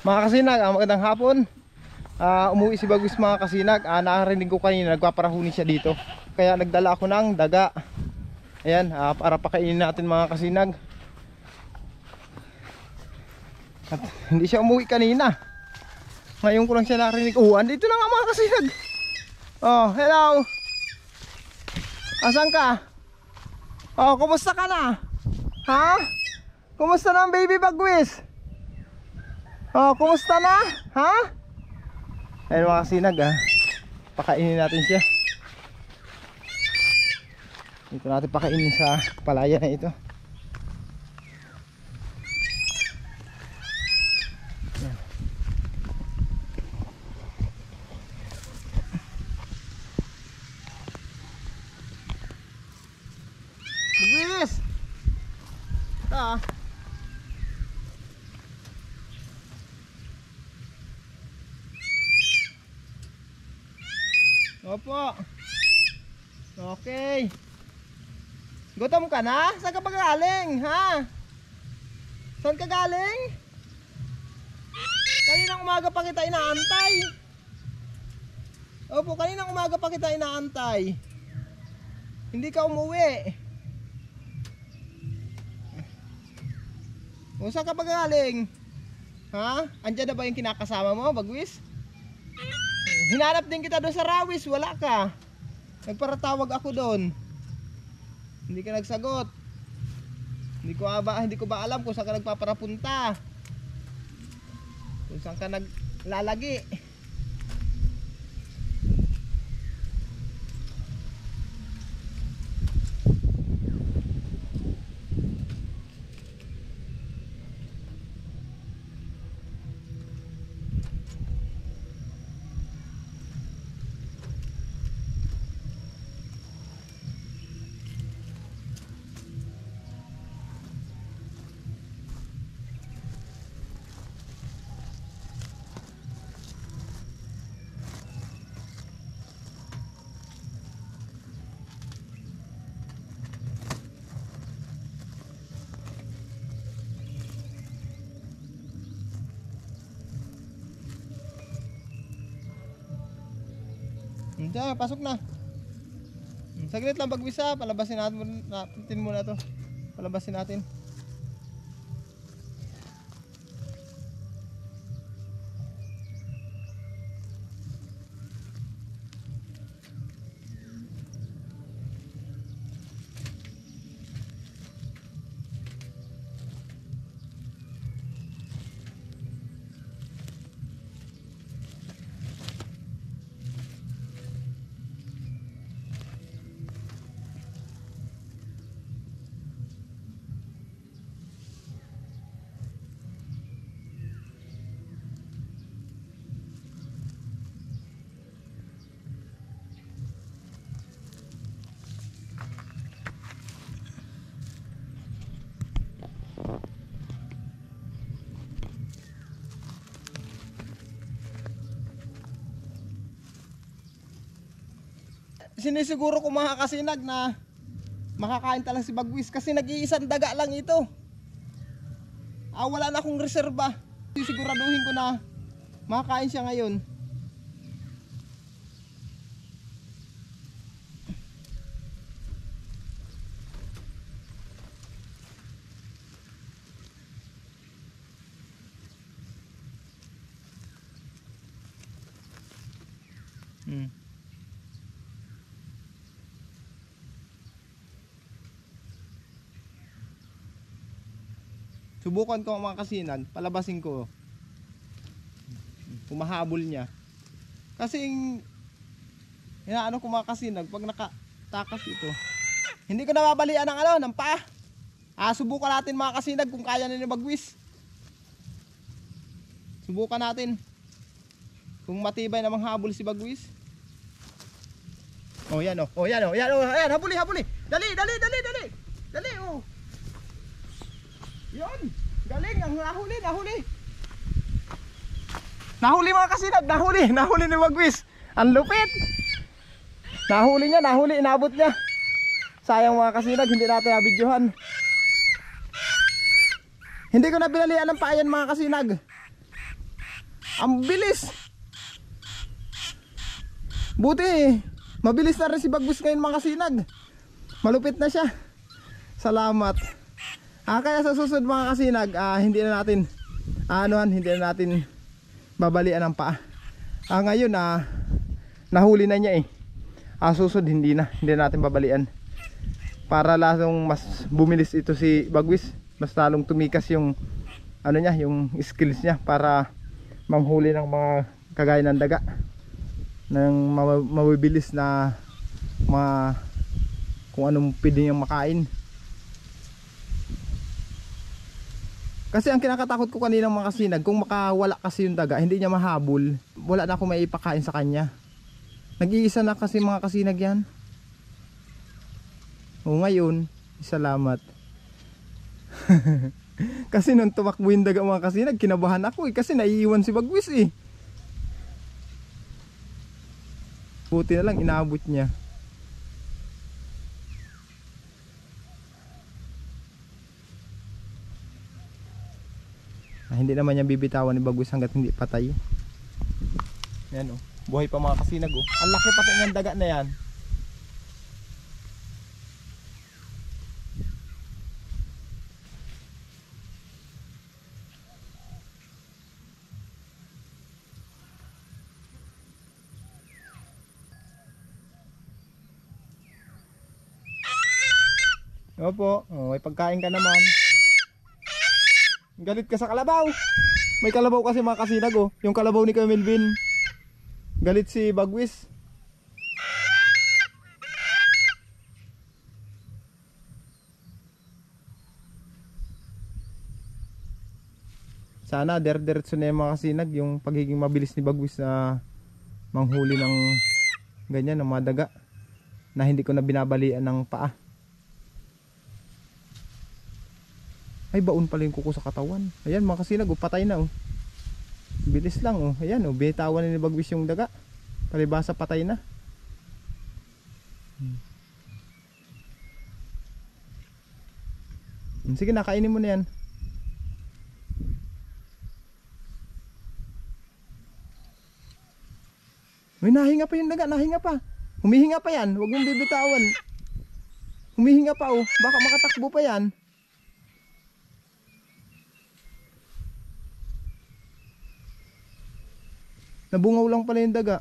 Mga kasinag, magandang hapon. Umuwi si Bagwis mga kasinag. Nakarinig ko kanina nagpaparahuni siya dito. Kaya nagdala ako ng daga. Ayan, para pakainin natin mga kasinag. At hindi siya umuwi kanina. Ngayon ko lang siya narinig. Andito na nga mga kasinag. Hello. Asan ka? Kumusta ka na? Ha? Kumusta na ang baby Bagwis? Kumusta na? Ha? Ayun mga kasinag, pakainin natin siya. Dito natin pakainin sa palaya na ito. Bagwis! Ito Opo. Okay. Gutom ka na? Saan ka pa galing? Ha? Saan ka galing? Kaninang umaga pa kita inaantay. Opo, kaninang umaga pa kita inaantay. Hindi ka umuwi. Saan ka pa galing? Ha? Andiyan na ba yung kinakasama mo, Bagwis? Hinanap din kita doon sa Rawis, wala ka. Nagparatawag ako doon. Hindi ka nagsagot. Hindi ko ba alam kung saan ka nagpaparapunta. Kung saan ka naglalagi. Diyan, pasok na. Saglit lang Bagwis, palabasin natin muna to. Palabasin natin. Sinisiguro ko mga kasinag na makakain talaga si Bagwis kasi nag-iisang daga lang ito. Wala na akong reserba. Sisiguraduhin ko na makakain siya ngayon. Subukan ko mga kasinag, palabasin ko. Kumahabol niya. Kasi inaano ko mga kasinag, pag nakatakas ito, hindi ko nababalian ng paa. Subukan natin mga kasinag kung kaya na ni Bagwis. Subukan natin kung matibay na manghabol si Bagwis. Yan, habuli. Dali. Yun, galing, ang nahuli. Nahuli mga kasinag, nahuli ni Bagwis. Ang lupit. Nahuli, inabot niya. Sayang mga kasinag, hindi natin nabidyohan. Hindi ko na binalian ng paayan mga kasinag. Ang bilis. Buti mabilis na rin si Bagwis ngayon mga kasinag. Malupit na siya. Salamat. Kaya sa susunod mga kasinag, hindi na natin hindi na natin babalian ang paa. Ngayon nahuli na niya eh. Susunod hindi natin babalian. Para lalong mas bumilis ito si Bagwis. Mas lalong tumikas yung yung skills niya para manghuli ng mga kagaya ng daga, ng mabibilis na kung anong pwede niyang makain. Kasi ang kinakatakot ko kanina mga kasinag, kung makawala kasi yung daga, hindi niya mahabol, wala na akong maipakain sa kanya. Nag-iisa na kasi mga kasinag yan. Ngayon salamat. Kasi nung tumakbo yung daga mga kasinag, kinabahan ako kasi naiiwan si Bagwis eh. Buti na lang inaabot niya. Hindi naman niya bibitawan ni Bagwis hanggat hindi patay. Yan buhay pa mga kasinag Ang laki pati ng daga na yan. Opo, may pagkain ka naman. Galit ka sa kalabaw. May kalabaw kasi mga kasinag yung kalabaw ni Kuya Melvin. Galit si Bagwis. Sana der-deretso na yung mga kasinag, yung pagiging mabilis ni Bagwis na manghuli ng ganyan, ng mga daga na hindi ko na binabalian ng paa. Ay, baon pala yung kuko sa katawan. Ayan mga kasinag, patay na bilis lang ayan bitawan ni Bagwis yung daga. Palibasa patay na. Sige, nakainin mo na yan. May nahinga pa yung daga, nahinga pa. Humihinga pa yan, huwag mong bibitawan. Humihinga pa baka makatakbo pa yan. Nabungaw lang pala yung daga.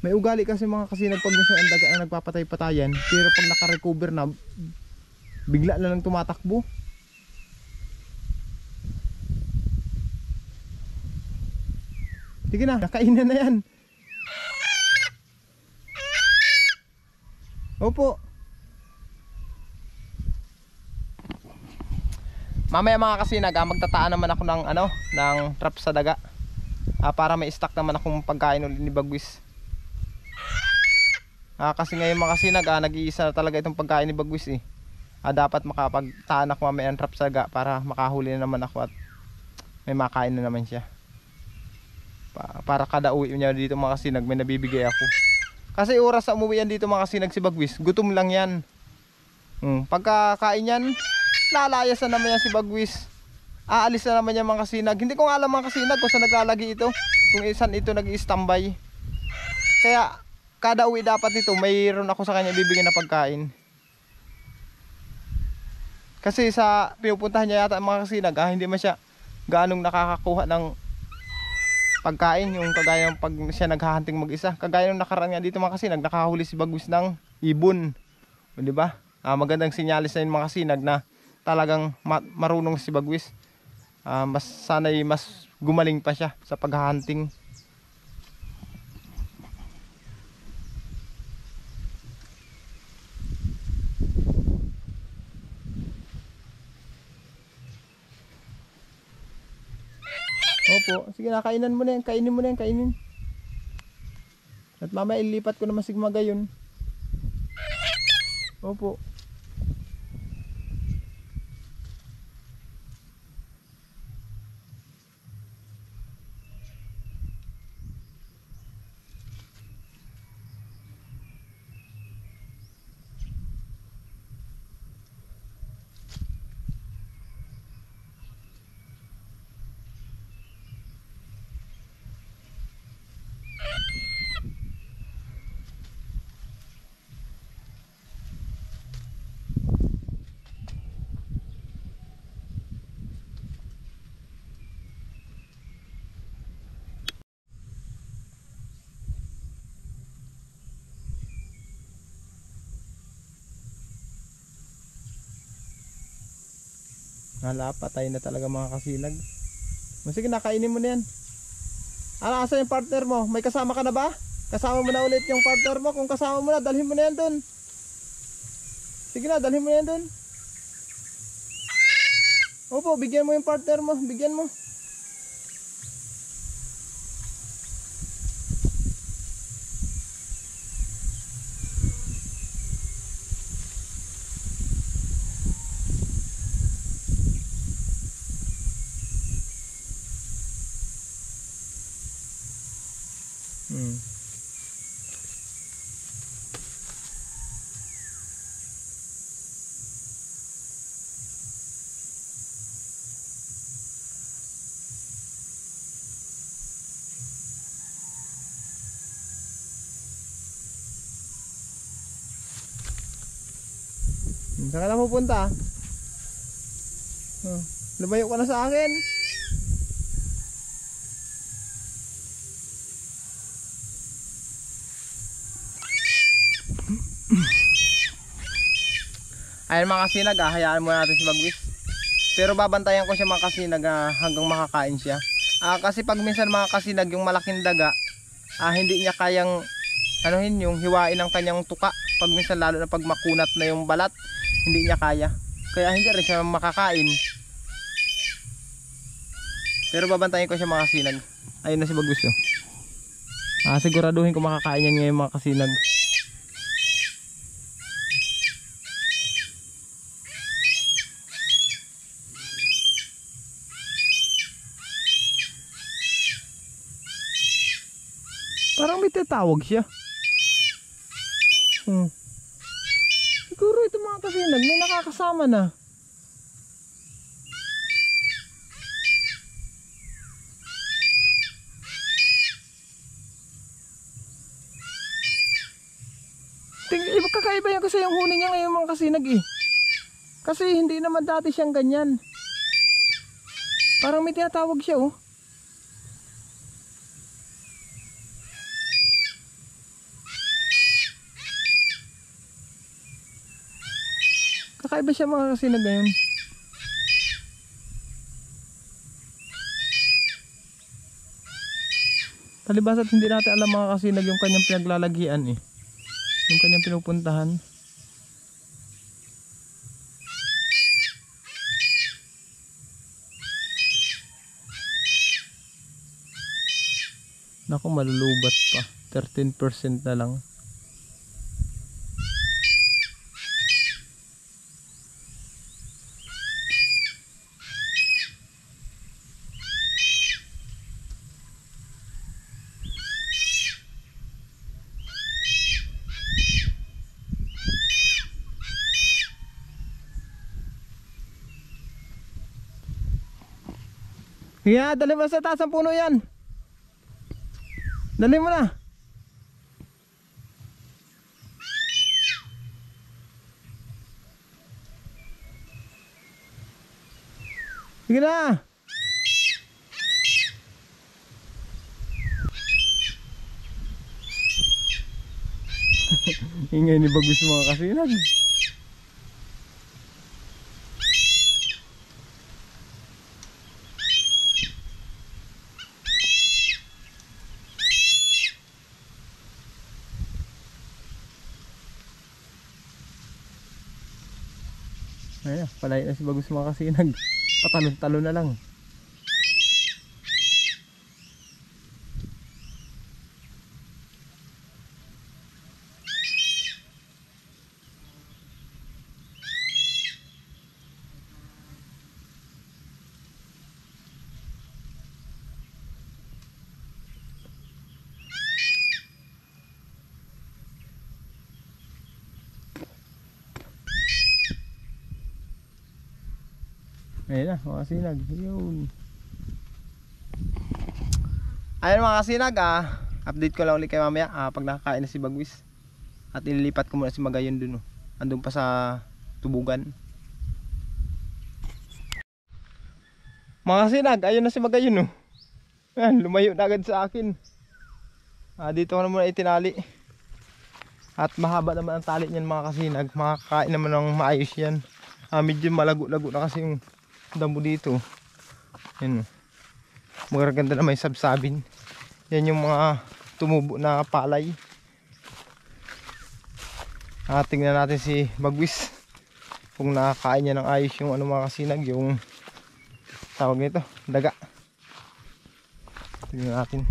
May ugali kasi mga kasinag pag minsan ang daga ang nagpapatay-patayan, pero pag nakarecover na, bigla na lang tumatakbo. Sige na, nakainin na yan. Opo. Mamaya mga kasinag, magtataan naman ako ng ng trap sa daga. Para may stock naman akong pagkain ulit ni Bagwis. Kasi ngayon mga kasinag, nag-iisa na talaga itong pagkain ni Bagwis eh. Dapat makapagtaan ako mamaya ng trap sa daga para makahuli na naman ako at may makain na naman siya. Para kada uwi niya dito mga kasinag, may nabibigay ako. Kasi oras sa umuwi yan dito mga kasinag si Bagwis, gutom lang yan. Pagkakain yan, lalayas na naman yan si Bagwis. Aalis na naman yan mga kasinag. Hindi ko nga alam mga kasinag kung saan naglalagi ito, kung saan ito nag-i-standby. Kaya kada uwi dapat nito mayroon ako sa kanya bibigyan na pagkain. Kasi sa pinupuntahan niya yata mga kasinag, hindi man siya gaanong nakakakuha ng pagkain, yung kagaya ng pag siya naghahunting mag-isa. Kagaya ng nakaraan nga dito mga kasinag, nakahuli si Bagwis ng ibon. Di ba? Magandang sinyalis na yun mga kasinag na talagang marunong si Bagwis. Sana'y mas gumaling pa siya sa paghahunting. Opo, sige na, kainan mo na yan, kainin mo na yan, kainin. At mamaya ilipat ko naman sigma gayon. Opo. Hala, patay na talaga mga kasinag. Sige, nakainin mo na yan. Ano, asa yung partner mo? May kasama ka na ba? Kasama mo na ulit yung partner mo. Kung kasama mo na, dalhin mo na yan dun. Sige na, dalhin mo na yan dun. Opo, bigyan mo yung partner mo. Bigyan mo. Saan ka na pupunta? Lumayo ka na sa akin. Ayan mga kasinag, hayaan muna natin si Bagwis. Pero babantayan ko siya mga kasinag hanggang makakain siya. Kasi pag minsan mga kasinag, yung malaking daga, hindi niya kayang yung hiwain ng kanyang tuka. Pag minsan lalo na pag makunat na yung balat, hindi niya kaya. Kaya hindi rin siya makakain. Pero babantayan ko siya mga kasinag. Ayun na si Bagwis. Siguraduhin ko makakain yan ngayon mga kasinag. Parang may tatawag siya. Siguro ito mga kasinag, may nakakasama na. Kakaiba yan kasi yung huli niya ngayon mga kasinag Kasi hindi naman dati siyang ganyan. Parang may tinatawag siya Kakaiba siya mga kasinag ngayon. Palibas at hindi natin alam mga kasinag yung kanyang pinaglalagian yung kanyang pinupuntahan. Naku, malulubat pa. 13% na lang. Kaya dali mo sa taas ang puno yan. Dali mo na. Sige na. Ingay ni Bagwis mga kasinag. Ayan, palay na si Bagwis mga kasinag. Patalon-talon na lang. Ayan na mga kasinag. Yun. Ayan mga kasinag, update ko lang ulit kayo mamaya pag nakakain na si Bagwis. At ililipat ko muna si Magayon dun. Andun pa sa tubugan. Mga kasinag, ayun na si Magayon. Ayan, lumayo na agad sa akin. Dito ko na muna itinali. At mahaba naman ang tali niyan mga kasinag. Makakain naman ng maayos yan. Medyo malago-lago na kasi yung damo dito. Yan. Magaganda na may sabsabin. Yan yung mga tumubo na palay. Tingnan natin si Bagwis kung nakakain niya ng ayos yung ano mga kasinag, yung tawag nito, daga. Tingnan natin.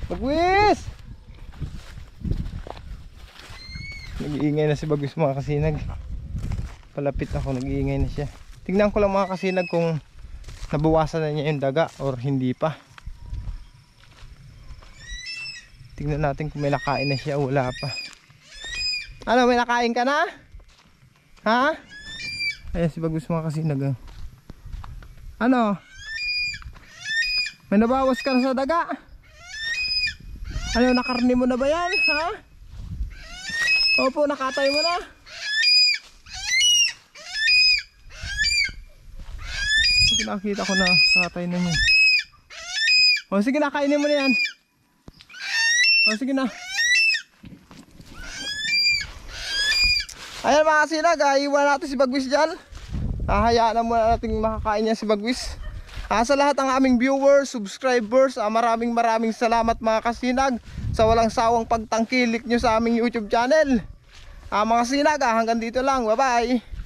Bagwis! Nag-iingay na si Bagwis mga kasinag. Palapit ako, nag-iingay na siya. Tingnan ko lang mga kasinag kung nabawasan na niya yung daga or hindi pa. Tingnan natin kung may nakain na siya o wala pa. Ano, may nakain ka na? Ha? Ayan si Bagwis mga kasinag. Ano? May nabawas ka na sa daga? Ano, nakarni mo na ba yan? Ha? Opo, nakatay mo na. Sige, nakita ko na nakatay na niya. O sige, nakainin mo na yan. O sige na. Ayan mga kasinag, iwan natin si Bagwis dyan. Hayaan na muna natin makakain niya si Bagwis. Sa lahat ng aming viewers, subscribers, maraming salamat mga kasinag sa walang sawang pagtangkilik nyo sa aming YouTube channel. Mga kasinag, hanggang dito lang. Bye bye.